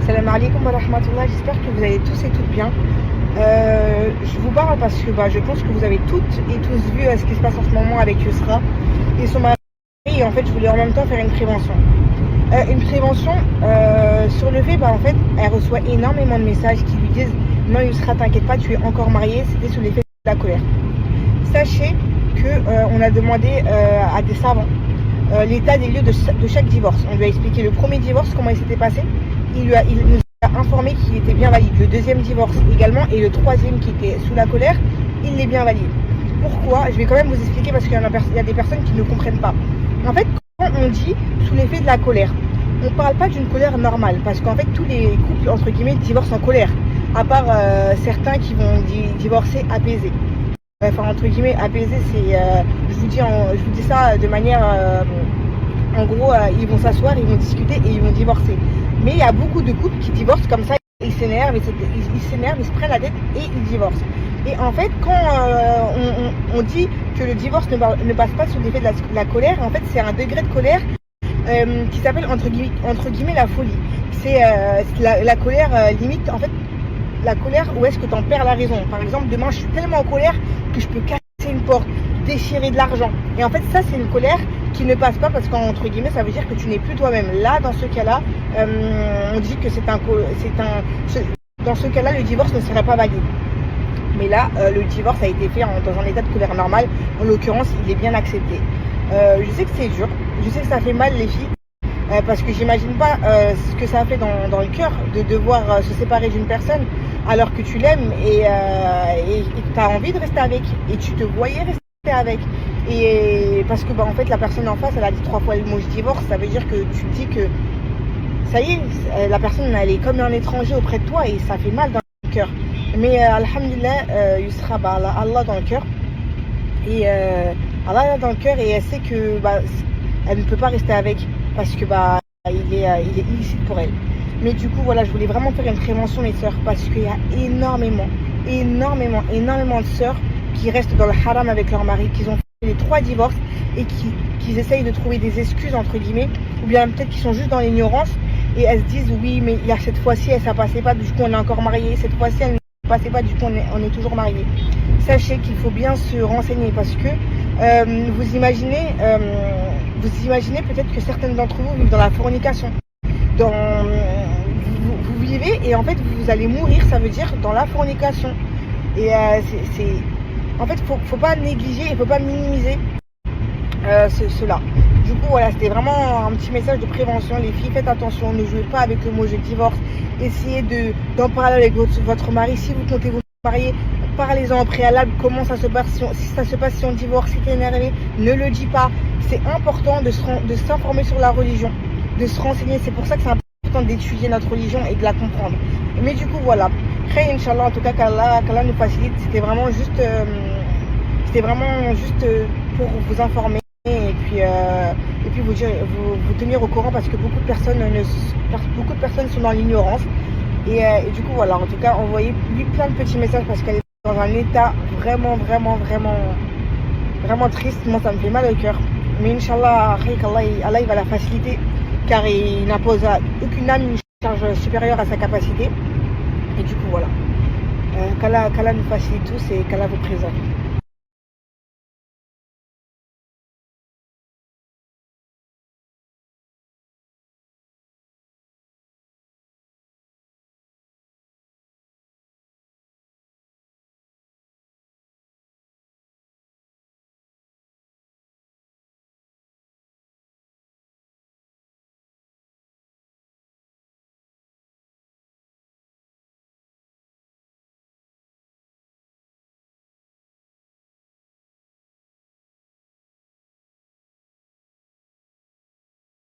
Salam alaikum wa rahmatullah, j'espère que vous allez tous et toutes bien. Je vous parle parce que je pense que vous avez toutes et tous vu ce qui se passe en ce moment avec Yusra et son mari, et en fait je voulais en même temps faire une prévention. Sur le fait, en fait, elle reçoit énormément de messages qui lui disent non Yusra, t'inquiète pas, tu es encore mariée, c'était sous l'effet de la colère. Sachez qu'on a demandé à des savants l'état des lieux de chaque divorce. On lui a expliqué le premier divorce, comment il s'était passé. Il nous a informé qu'il était bien valide. Le deuxième divorce également, et le troisième qui était sous la colère, il l'est bien valide. Pourquoi? Je vais quand même vous expliquer parce qu'il y a des personnes qui ne comprennent pas. En fait, quand on dit sous l'effet de la colère, on ne parle pas d'une colère normale, parce qu'en fait tous les couples entre guillemets divorcent en colère, à part certains qui vont divorcer apaisés. Enfin entre guillemets apaisé, c'est je vous dis ça de manière en gros ils vont s'asseoir, ils vont discuter et ils vont divorcer. Mais il y a beaucoup de couples qui divorcent comme ça, ils s'énervent, ils se prennent la tête et ils divorcent. Et en fait quand on dit que le divorce ne passe pas sous l'effet de la colère, en fait c'est un degré de colère qui s'appelle entre guillemets la folie. C'est la colère limite, en fait la colère où est-ce que tu en perds la raison. Par exemple, demain je suis tellement en colère que je peux casser une porte, déchirer de l'argent. Et en fait ça c'est une colère qui ne passe pas parce qu'entre guillemets ça veut dire que tu n'es plus toi-même. Là dans ce cas-là, on dit que dans ce cas-là le divorce ne serait pas valide. Mais là le divorce a été fait dans un état de colère normal. En l'occurrence il est bien accepté. Je sais que c'est dur, je sais que ça fait mal les filles. Parce que j'imagine pas ce que ça a fait dans le cœur de devoir se séparer d'une personne alors que tu l'aimes et que tu as envie de rester avec et tu te voyais rester avec. Et parce que en fait la personne en face elle a dit 3 fois le mot je divorce, ça veut dire que tu te dis que ça y est, la personne elle est comme un étranger auprès de toi et ça fait mal dans le cœur. Mais alhamdulillah, Yusra, Allah dans le cœur et Allah dans le cœur et elle sait que elle ne peut pas rester avec parce que il est illicite pour elle. Mais du coup voilà, je voulais vraiment faire une prévention les sœurs parce qu'il y a énormément de sœurs qui restent dans le haram avec leur mari, qui ont fait les 3 divorces et qui essayent de trouver des excuses entre guillemets, ou bien peut-être qu'ils sont juste dans l'ignorance et elles se disent oui mais il y a cette fois-ci ça passait pas, du coup on est encore mariés, cette fois-ci elle ne passait pas, du coup on est toujours mariés. Sachez qu'il faut bien se renseigner parce que vous imaginez peut-être que certaines d'entre vous vivent dans la fornication. Vous vivez et en fait vous allez mourir, ça veut dire dans la fornication. Et en fait faut pas négliger et faut pas minimiser cela. Du coup voilà, c'était vraiment un petit message de prévention. Les filles, faites attention, ne jouez pas avec le mot je divorce. Essayez d'en parler avec votre mari. Si vous comptez vous marier, parlez-en au préalable, comment ça se passe, si ça se passe si on divorce, si t'es énervé, ne le dis pas. C'est important de s'informer sur la religion, de se renseigner. C'est pour ça que c'est important d'étudier notre religion et de la comprendre. Mais du coup voilà, Khair Inch'Allah, en tout cas qu'Allah nous facilite. C'était vraiment juste pour vous informer et puis vous tenir au courant parce que beaucoup de personnes sont dans l'ignorance. Et du coup voilà, en tout cas envoyez lui plein de petits messages parce qu'elle est dans un état vraiment triste. Moi ça me fait mal au cœur. Mais Inch'Allah, Allah il va la faciliter car il n'impose à aucune âme une charge supérieure à sa capacité. Et du coup voilà, qu'Allah nous facilite tous et qu'Allah vous préserve.